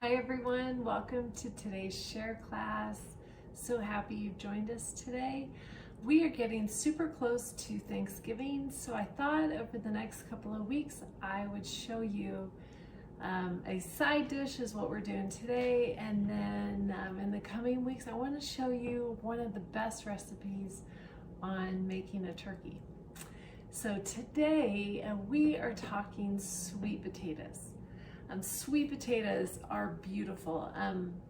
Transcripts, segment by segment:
Hi everyone, welcome to today's share class. So happy you've joined us today. We are getting super close to Thanksgiving, so I thought over the next couple of weeks I would show you a side dish is what we're doing today, and then in the coming weeks I want to show you one of the best recipes on making a turkey. So today we are talking sweet potatoes. Sweet potatoes are beautiful.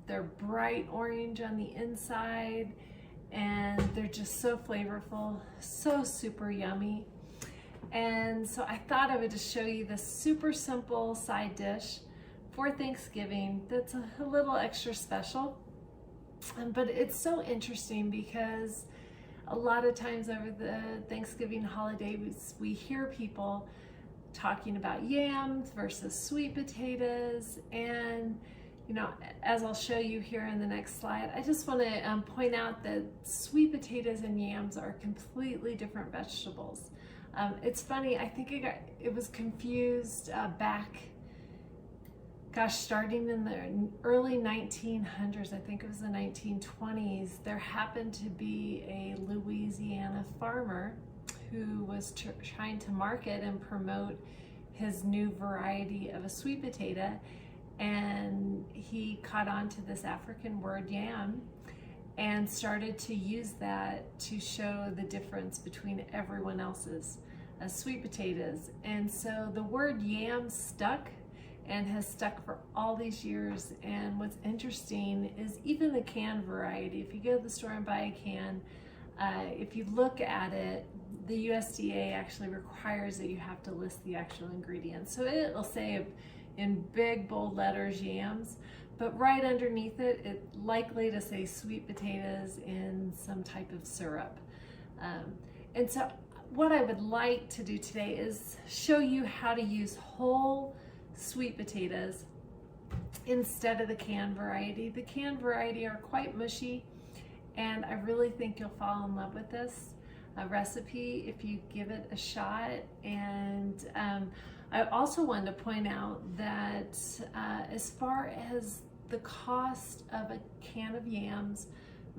They're bright orange on the inside and they're just so flavorful, so super yummy. And so I thought I would just show you this super simple side dish for Thanksgiving that's a little extra special. But it's so interesting because a lot of times over the Thanksgiving holiday we hear people talking about yams versus sweet potatoes, and as I'll show you here in the next slide, I just want to point out that sweet potatoes and yams are completely different vegetables. It's funny, I think it was confused starting in the early 1900s, I think it was the 1920s, there happened to be a Louisiana farmer who was trying to market and promote his new variety of a sweet potato, and he caught on to this African word yam and started to use that to show the difference between everyone else's sweet potatoes. And so the word yam stuck and has stuck for all these years. And what's interesting is even the canned variety, if you go to the store and buy a can, if you look at it, the USDA actually requires that you have to list the actual ingredients. So it'll say in big bold letters yams, but right underneath it, it's likely to say sweet potatoes in some type of syrup. And so what I would like to do today is show you how to use whole sweet potatoes instead of the canned variety. The canned variety are quite mushy, and I really think you'll fall in love with this recipe if you give it a shot. And I also wanted to point out that as far as the cost of a can of yams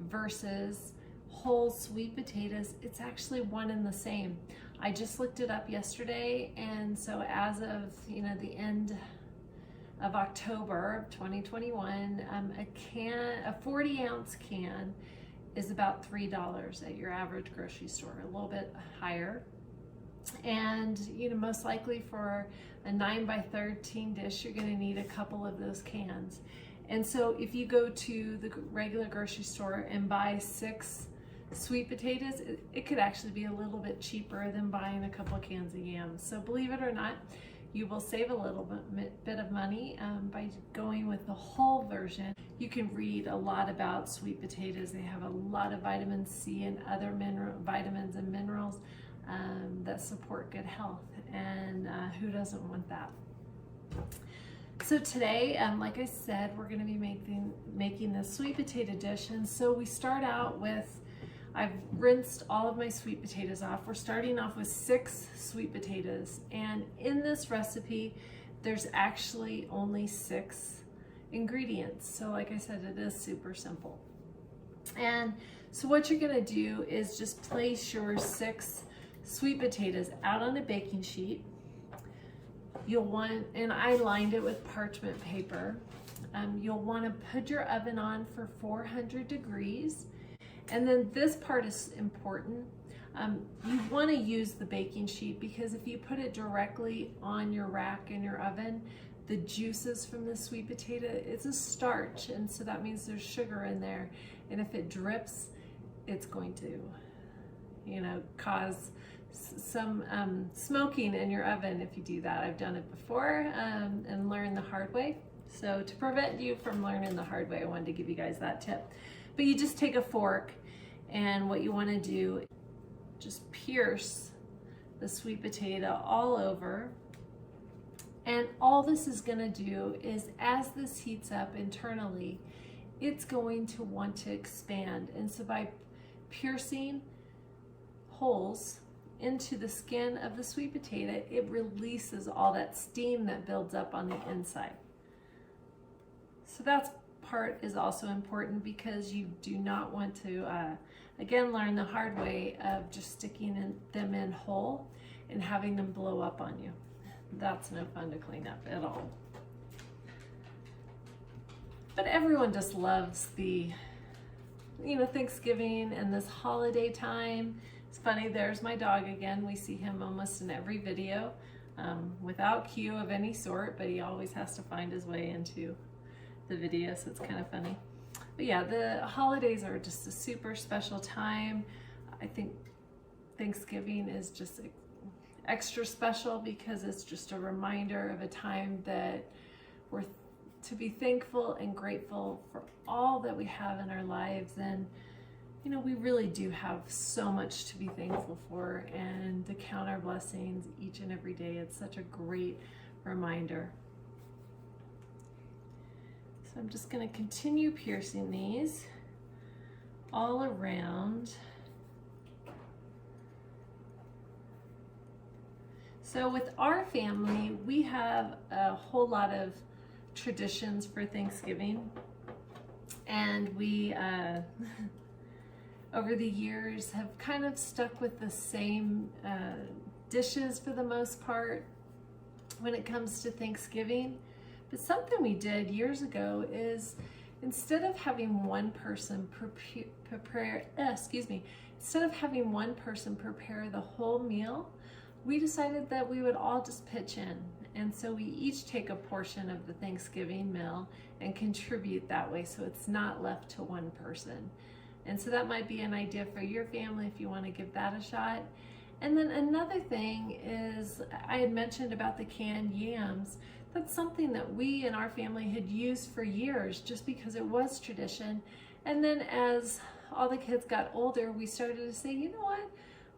versus whole sweet potatoes, it's actually one and the same. I just looked it up yesterday, and so as of the end of October of 2021, a 40-ounce can is about $3 at your average grocery store, a little bit higher. And most likely for a 9x13 dish, you're going to need a couple of those cans. And so if you go to the regular grocery store and buy 6 sweet potatoes, it could actually be a little bit cheaper than buying a couple of cans of yams. So believe it or not, you will save a little bit of money by going with the whole version. You can read a lot about sweet potatoes. They have a lot of vitamin C and other vitamins and minerals that support good health, and who doesn't want that? So today, like I said, we're going to be making this sweet potato dish. And so we start out with, I've rinsed all of my sweet potatoes off. We're starting off with 6 sweet potatoes, and in this recipe there's actually only 6 ingredients. So like I said, it is super simple. And so what you're going to do is just place your 6 sweet potatoes out on a baking sheet. You'll want, and I lined it with parchment paper. You'll want to put your oven on for 400 degrees. And then this part is important. You want to use the baking sheet because if you put it directly on your rack in your oven, the juices from the sweet potato, it's a starch, and so that means there's sugar in there. And if it drips, it's going to, cause some smoking in your oven if you do that. I've done it before and learned the hard way. So to prevent you from learning the hard way, I wanted to give you guys that tip. But you just take a fork, and what you want to do, just pierce the sweet potato all over. And all this is going to do is, as this heats up internally, it's going to want to expand. And so by piercing holes into the skin of the sweet potato, it releases all that steam that builds up on the inside. So that part is also important because you do not want to, again, learn the hard way of just sticking them in whole and having them blow up on you. That's no fun to clean up at all. But everyone just loves the, Thanksgiving and this holiday time. It's funny, there's my dog again. We see him almost in every video without cue of any sort, but he always has to find his way into the video, so it's kind of funny. But yeah, the holidays are just a super special time. I think Thanksgiving is just extra special because it's just a reminder of a time that we're to be thankful and grateful for all that we have in our lives. And we really do have so much to be thankful for, and to count our blessings each and every day. It's such a great reminder. So I'm just going to continue piercing these all around. So with our family, we have a whole lot of traditions for Thanksgiving, and we over the years have kind of stuck with the same dishes for the most part when it comes to Thanksgiving. But something we did years ago is, instead of having one person prepare the whole meal, we decided that we would all just pitch in. And so we each take a portion of the Thanksgiving meal and contribute that way, so it's not left to one person. And so that might be an idea for your family if you want to give that a shot. And then another thing is, I had mentioned about the canned yams. That's something that we in our family had used for years just because it was tradition. And then as all the kids got older, we started to say, you know what?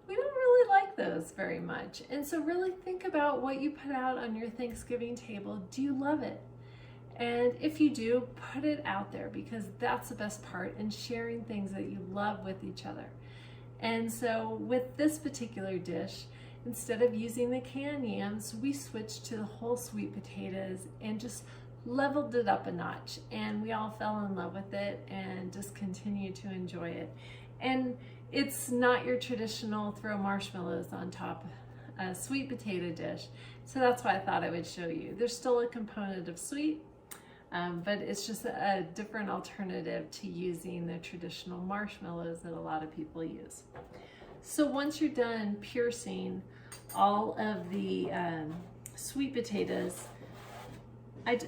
We don't really like those very much. And so really think about what you put out on your Thanksgiving table. Do you love it? And if you do, put it out there, because that's the best part, in sharing things that you love with each other. And so with this particular dish, instead of using the canned yams, we switched to the whole sweet potatoes and just leveled it up a notch. And we all fell in love with it and just continue to enjoy it. And it's not your traditional throw marshmallows on top sweet potato dish. So that's why I thought I would show you. There's still a component of sweet, but it's just a different alternative to using the traditional marshmallows that a lot of people use. So once you're done piercing all of the sweet potatoes,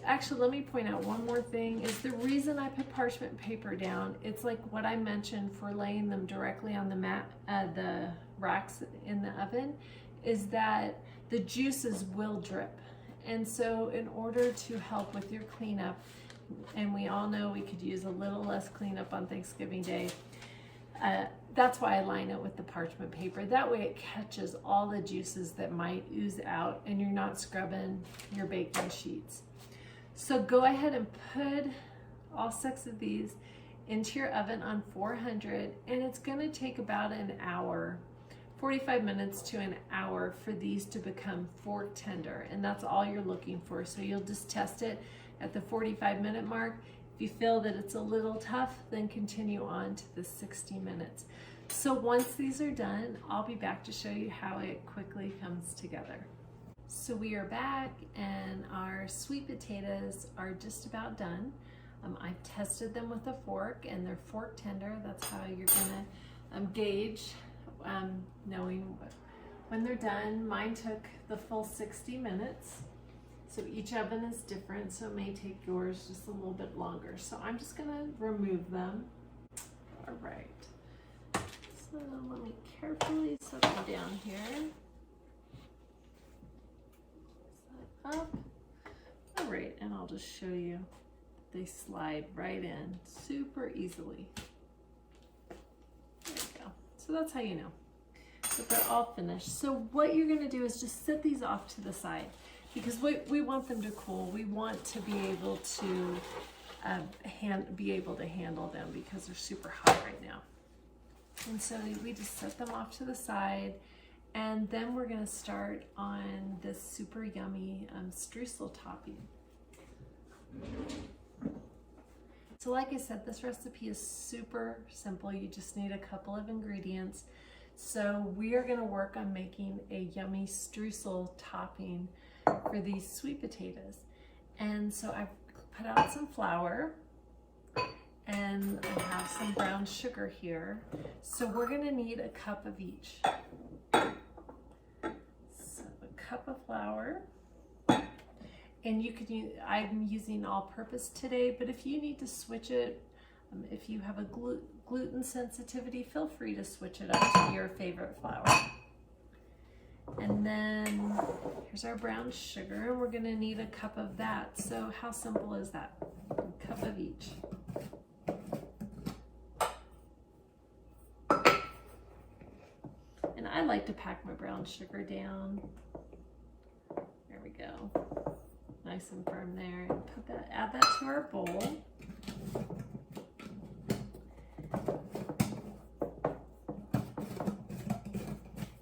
actually, let me point out one more thing. Is the reason I put parchment paper down, it's like what I mentioned for laying them directly on the mat, the racks in the oven, is that the juices will drip. And so in order to help with your cleanup, and we all know we could use a little less cleanup on Thanksgiving Day, that's why I line it with the parchment paper. That way it catches all the juices that might ooze out and you're not scrubbing your baking sheets. So go ahead and put all 6 of these into your oven on 400, and it's going to take about an hour, 45 minutes to an hour for these to become fork tender, and that's all you're looking for. So you'll just test it at the 45-minute mark. If you feel that it's a little tough, then continue on to the 60 minutes. So once these are done, I'll be back to show you how it quickly comes together. So we are back, and our sweet potatoes are just about done. I've tested them with a fork, and they're fork tender. That's how you're gonna gauge knowing when they're done. Mine took the full 60 minutes. So each oven is different, so it may take yours just a little bit longer. So I'm just gonna remove them. All right. So let me carefully set them down here. Set up. All right, and I'll just show you. They slide right in super easily. There we go. So that's how you know that they're all finished. So what you're gonna do is just set these off to the side, because we want them to cool. We want to be able to handle them because they're super hot right now. And so we just set them off to the side, and then we're gonna start on this super yummy streusel topping. So like I said, this recipe is super simple. You just need a couple of ingredients. So we are gonna work on making a yummy streusel topping for these sweet potatoes. And so I've put out some flour and I have some brown sugar here. So we're gonna need a cup of each. So a cup of flour. And you could use, I'm using all-purpose today, but if you need to switch it, if you have a gluten sensitivity, feel free to switch it up to your favorite flour. And then here's our brown sugar, and we're gonna need a cup of that. So how simple is that? A cup of each. And I like to pack my brown sugar down. There we go. Nice and firm there. And put that, add that to our bowl.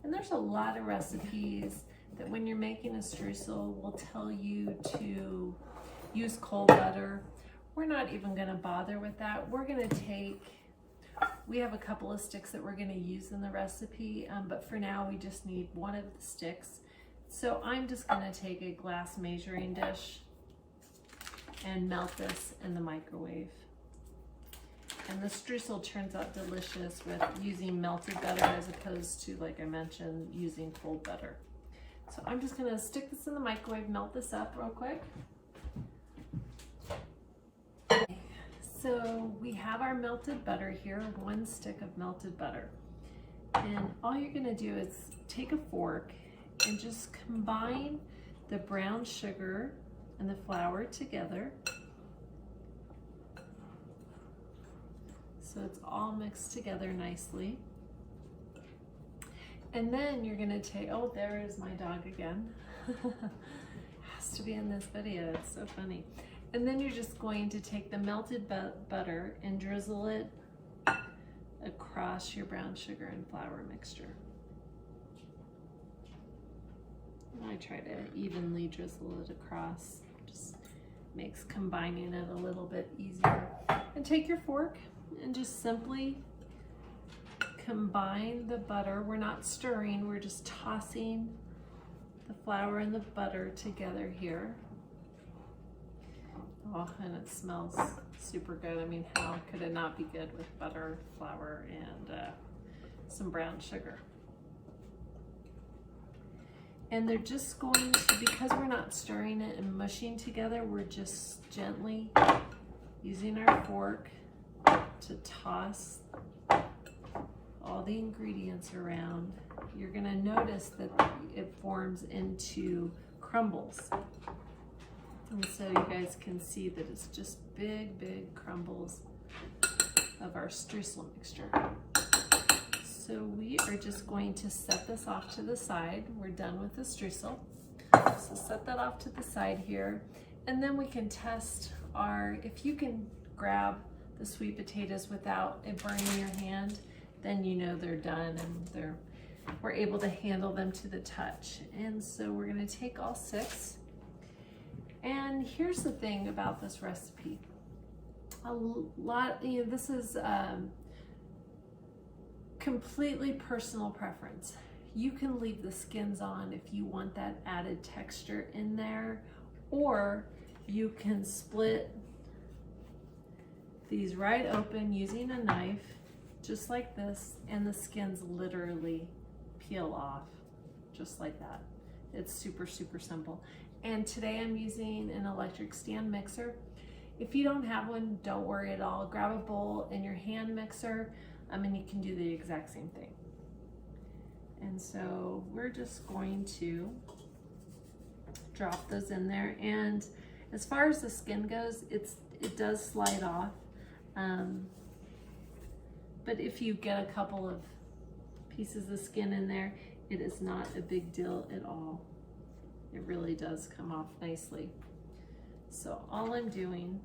And there's a lot of recipes that when you're making a streusel will tell you to use cold butter. We're not even gonna bother with that. We're gonna take, we have a couple of sticks that we're gonna use in the recipe, but for now we just need one of the sticks. So I'm just gonna take a glass measuring dish and melt this in the microwave. And the streusel turns out delicious with using melted butter as opposed to, like I mentioned, using cold butter. So I'm just gonna stick this in the microwave, melt this up real quick. So we have our melted butter here, 1 stick of melted butter. And all you're gonna do is take a fork and just combine the brown sugar and the flour together. So it's all mixed together nicely. And then you're gonna take, oh, there is my dog again. Has to be in this video, it's so funny. And then you're just going to take the melted butter and drizzle it across your brown sugar and flour mixture. I try to evenly drizzle it across, just makes combining it a little bit easier. And take your fork and just simply combine the butter. We're not stirring, we're just tossing the flour and the butter together here. Oh, and it smells super good. I mean, how could it not be good with butter, flour, and some brown sugar? And they're just going to, because we're not stirring it and mushing together, we're just gently using our fork to toss all the ingredients around. You're gonna notice that it forms into crumbles. And so you guys can see that it's just big, big crumbles of our streusel mixture. So we are just going to set this off to the side. We're done with the streusel. So set that off to the side here. And then we can test our, if you can grab the sweet potatoes without it burning your hand, then you know they're done and we're able to handle them to the touch. And so we're gonna take all 6. And here's the thing about this recipe. A lot, this is completely personal preference. You can leave the skins on if you want that added texture in there, or you can split these right open using a knife, just like this, and the skins literally peel off, just like that. It's super, super simple. And today I'm using an electric stand mixer. If you don't have one, don't worry at all. Grab a bowl and your hand mixer, and you can do the exact same thing. And so we're just going to drop those in there. And as far as the skin goes, it does slide off. But if you get a couple of pieces of skin in there, it is not a big deal at all. It really does come off nicely. So all I'm doing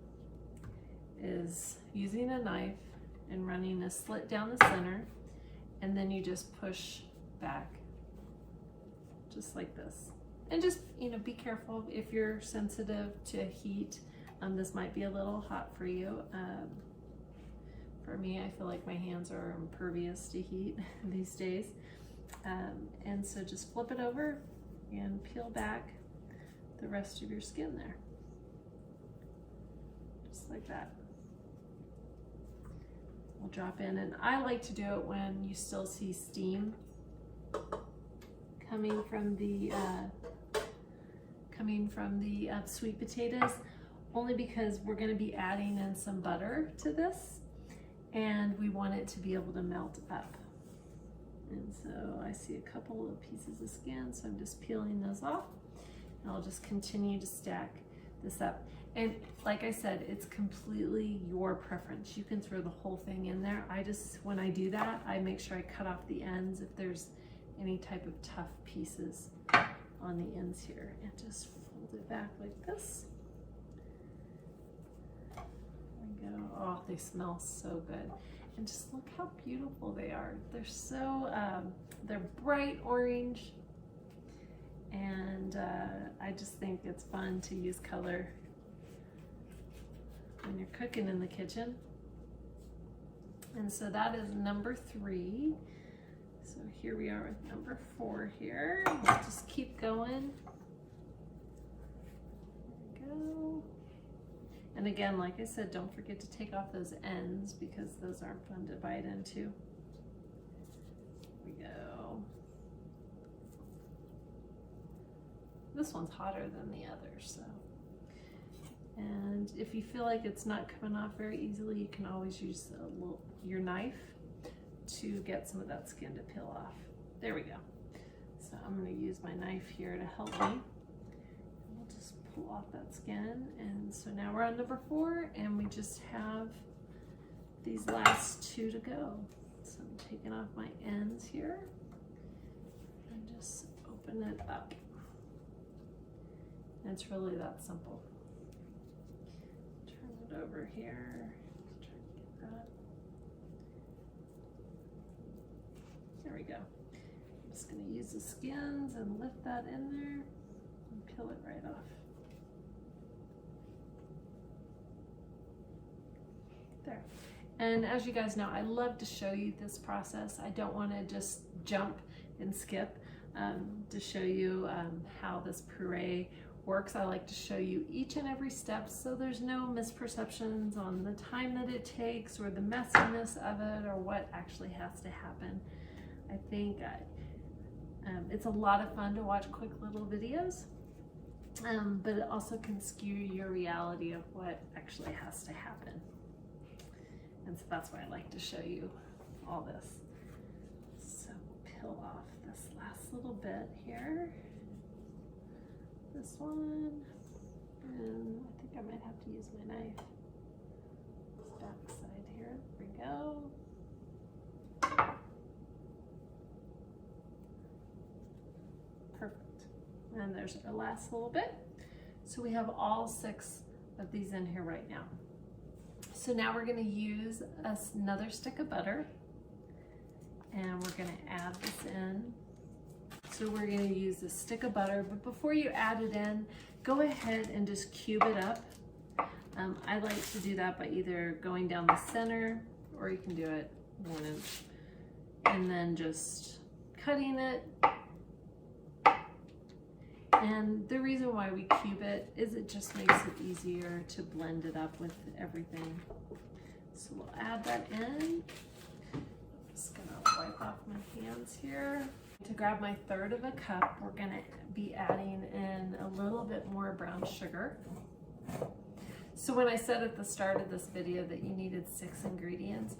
is using a knife and running a slit down the center, and then you just push back, just like this. And just, be careful if you're sensitive to heat. This might be a little hot for you. For me, I feel like my hands are impervious to heat these days. And so just flip it over and peel back the rest of your skin there. Just like that. We'll drop in, and I like to do it when you still see steam coming from the sweet potatoes, only because we're going to be adding in some butter to this, and we want it to be able to melt up. And so I see a couple of pieces of skin, so I'm just peeling those off, and I'll just continue to stack this up. And like I said, it's completely your preference. You can throw the whole thing in there. When I do that, I make sure I cut off the ends if there's any type of tough pieces on the ends here, and just fold it back like this. There we go. Oh, they smell so good. And just look how beautiful they are. They're so, they're bright orange, and I just think it's fun to use color when you're cooking in the kitchen. And so that is number 3. So here we are with number 4 here. We'll just keep going. There we go. And again, like I said, don't forget to take off those ends because those aren't fun to bite into. There we go. This one's hotter than the others, so. And if you feel like it's not coming off very easily, you can always use your knife to get some of that skin to peel off. There we go. So I'm going to use my knife here to help me. We'll just pull off that skin. And so now we're on number 4, and we just have these last 2 to go. So I'm taking off my ends here and just open it up. And it's really that simple. Over here, try to get that. There we go. I'm just going to use the skins and lift that in there and peel it right off. There. And as you guys know, I love to show you this process. I don't want to just jump and skip to show you how this puree works. I like to show you each and every step so there's no misperceptions on the time that it takes or the messiness of it or what actually has to happen. I think it's a lot of fun to watch quick little videos, but it also can skew your reality of what actually has to happen. And so that's why I like to show you all this. So we'll peel off this last little bit here. This one, and I think I might have to use my knife. This back side here, there we go. Perfect. And there's our last little bit. So we have all 6 of these in here right now. So now we're going to use another stick of butter, and we're going to add this in. So we're going to use a stick of butter, but before you add it in, go ahead and just cube it up. I like to do that by either going down the center, or you can do it 1 inch, and then just cutting it. And the reason why we cube it is it just makes it easier to blend it up with everything. So we'll add that in. I'm just going to wipe off my hands here. To grab my 1/3 of a cup, we're going to be adding in a little bit more brown sugar. So when I said at the start of this video that you needed 6 ingredients,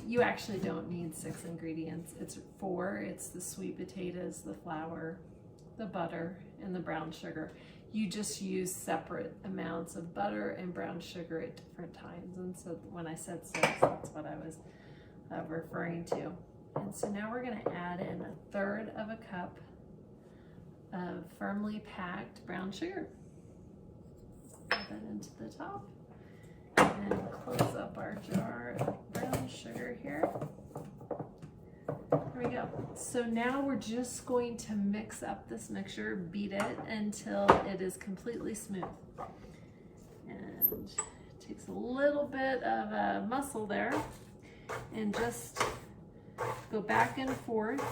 you actually don't need 6 ingredients. It's 4. It's the sweet potatoes, the flour, the butter, and the brown sugar. You just use separate amounts of butter and brown sugar at different times. And so when I said 6, that's what I was referring to. And so now we're going to add in 1/3 of a cup of firmly packed brown sugar. Add that into the top, and then close up our jar of brown sugar here. There we go. So now we're just going to mix up this mixture, beat it until it is completely smooth. And Takes a little bit of muscle there, and just go back and forth.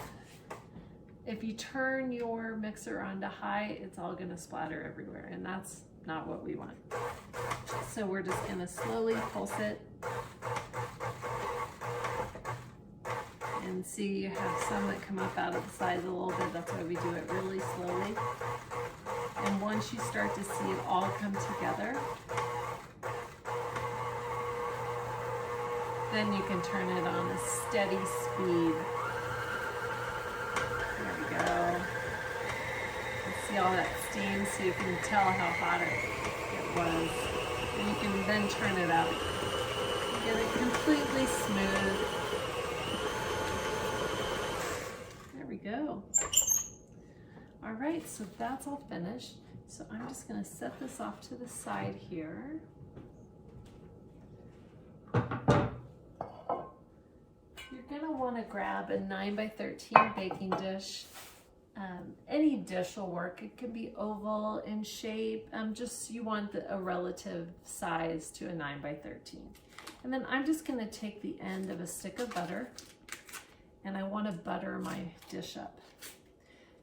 If you turn your mixer on to high, it's all gonna splatter everywhere, and that's not what we want. So we're just gonna slowly pulse it. And see, you have some that come up out of the sides a little bit. That's why we do it really slowly. And once you start to see it all come together, then you can turn it on a steady speed. There we go. See all that steam, so you can tell how hot it was. And you can then turn it up. Get it completely smooth. There we go. All right, so that's all finished. So I'm just gonna set this off to the side here. You're gonna wanna grab a 9x13 baking dish. Any dish will work. It can be oval in shape. Just you want a relative size to a 9x13. And then I'm just going to take the end of a stick of butter, and I want to butter my dish up.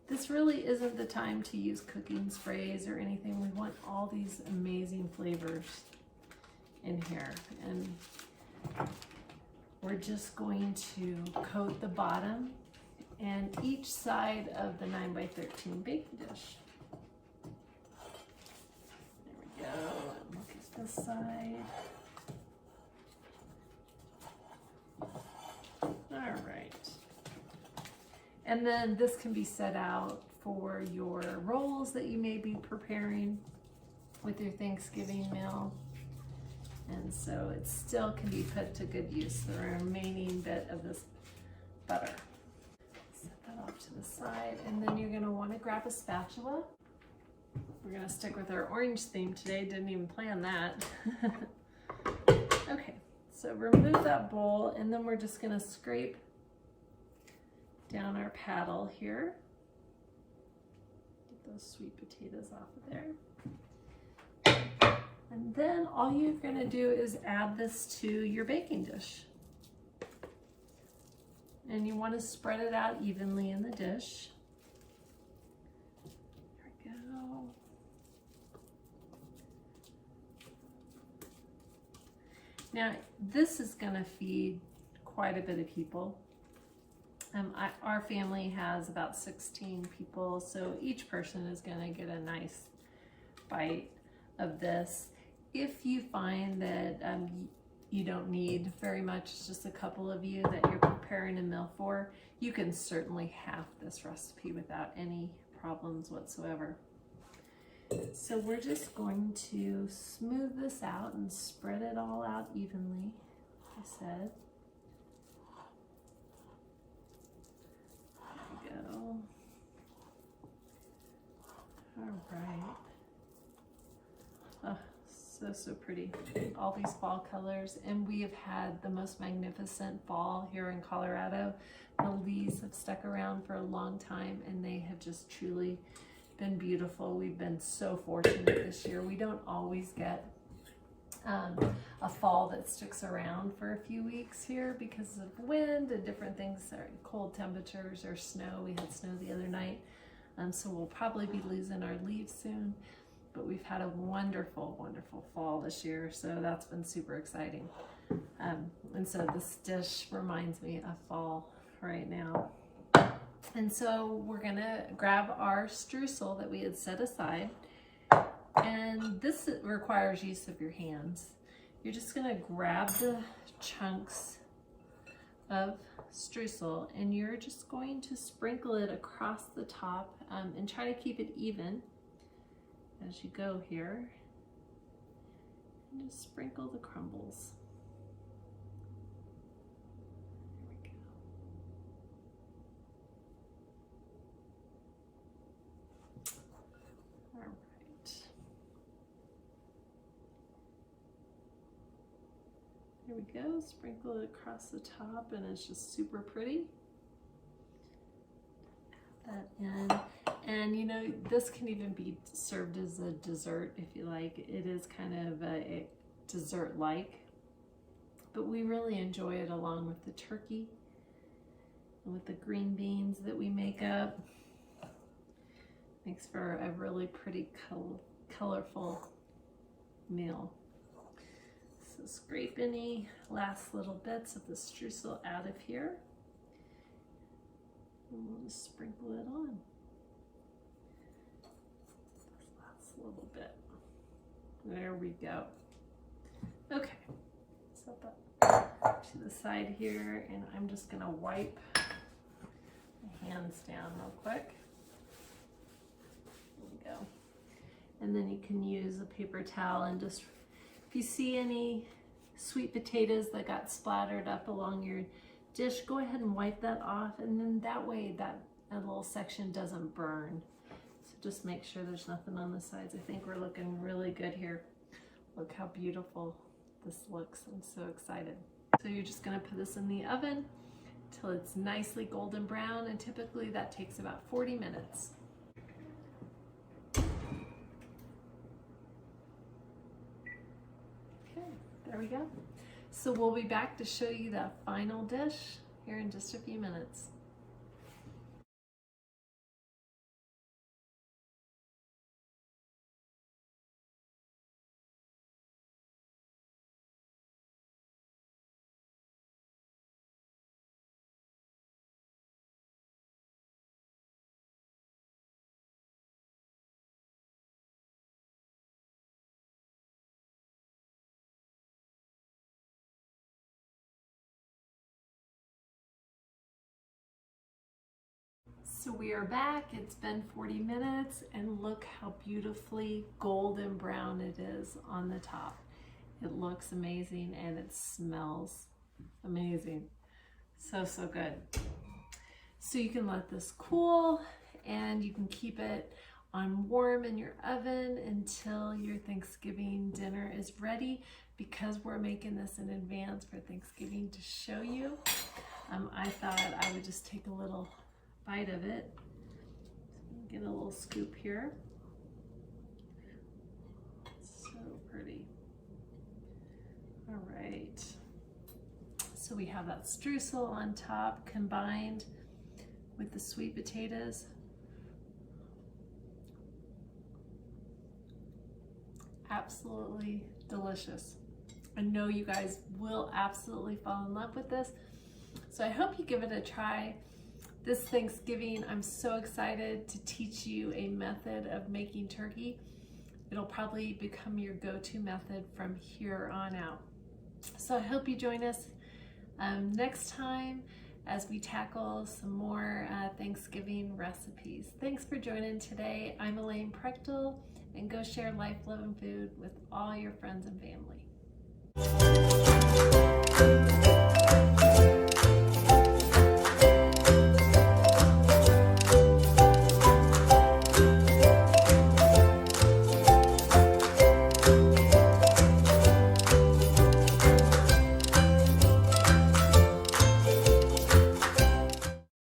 This really isn't the time to use cooking sprays or anything. We want all these amazing flavors in here. And we're just going to coat the bottom and each side of the 9x13 baking dish. There we go. And look at this side. All right. And then this can be set out for your rolls that you may be preparing with your Thanksgiving meal. And so it still can be put to good use, the remaining bit of this butter. Off to the side, and then you're going to want to grab a spatula. We're going to stick with our orange theme today, didn't even plan that. Okay, so remove that bowl, and then we're just going to scrape down our paddle here. Get those sweet potatoes off of there. And then all you're going to do is add this to your baking dish. And you want to spread it out evenly in the dish. There we go. Now, this is going to feed quite a bit of people. Our family has about 16 people, so each person is going to get a nice bite of this. If you find that you don't need very much, it's just a couple of you that you're preparing a meal for, you can certainly half this recipe without any problems whatsoever. So we're just going to smooth this out and spread it all out evenly, like I said. There we go. All right. Oh, so pretty. All these fall colors, and we have had the most magnificent fall here in Colorado. The leaves have stuck around for a long time, and they have just truly been beautiful. We've been so fortunate this year. We don't always get a fall that sticks around for a few weeks here because of wind and different things, or cold temperatures or snow. We had snow the other night, so we'll probably be losing our leaves soon. But we've had a wonderful, wonderful fall this year, so that's been super exciting. And so this dish reminds me of fall right now. And so we're gonna grab our streusel that we had set aside, and this requires use of your hands. You're just gonna grab the chunks of streusel, and you're just going to sprinkle it across the top, and try to keep it even as you go here, and just sprinkle the crumbles. There we go. All right. There we go. Sprinkle it across the top, and it's just super pretty. Add that in. And you know, this can even be served as a dessert if you like. It is kind of dessert-like, but we really enjoy it along with the turkey and with the green beans that we make up. Makes for a really pretty colorful meal. So scrape any last little bits of the streusel out of here. And we'll just sprinkle it on. This last little bit. There we go. Okay, set that to the side here, and I'm just gonna wipe my hands down real quick. There we go. And then you can use a paper towel and just, if you see any sweet potatoes that got splattered up along your dish, go ahead and wipe that off, and then that way that little section doesn't burn. So just make sure there's nothing on the sides. I think we're looking really good here. Look how beautiful this looks. I'm so excited. So you're just gonna put this in the oven till it's nicely golden brown, and typically that takes about 40 minutes. Okay, there we go. So we'll be back to show you the final dish here in just a few minutes. So we are back. It's been 40 minutes, and look how beautifully golden brown it is on the top. It looks amazing and it smells amazing. So, so good. So you can let this cool, and you can keep it on warm in your oven until your Thanksgiving dinner is ready. Because we're making this in advance for Thanksgiving to show you, I thought I would just take a little bite of it. Get a little scoop here. So pretty. All right. So we have that streusel on top combined with the sweet potatoes. Absolutely delicious. I know you guys will absolutely fall in love with this. So I hope you give it a try. This Thanksgiving, I'm so excited to teach you a method of making turkey. It'll probably become your go-to method from here on out. So I hope you join us next time as we tackle some more Thanksgiving recipes. Thanks for joining today. I'm Elayne Prechtel, and go share life, love, and food with all your friends and family.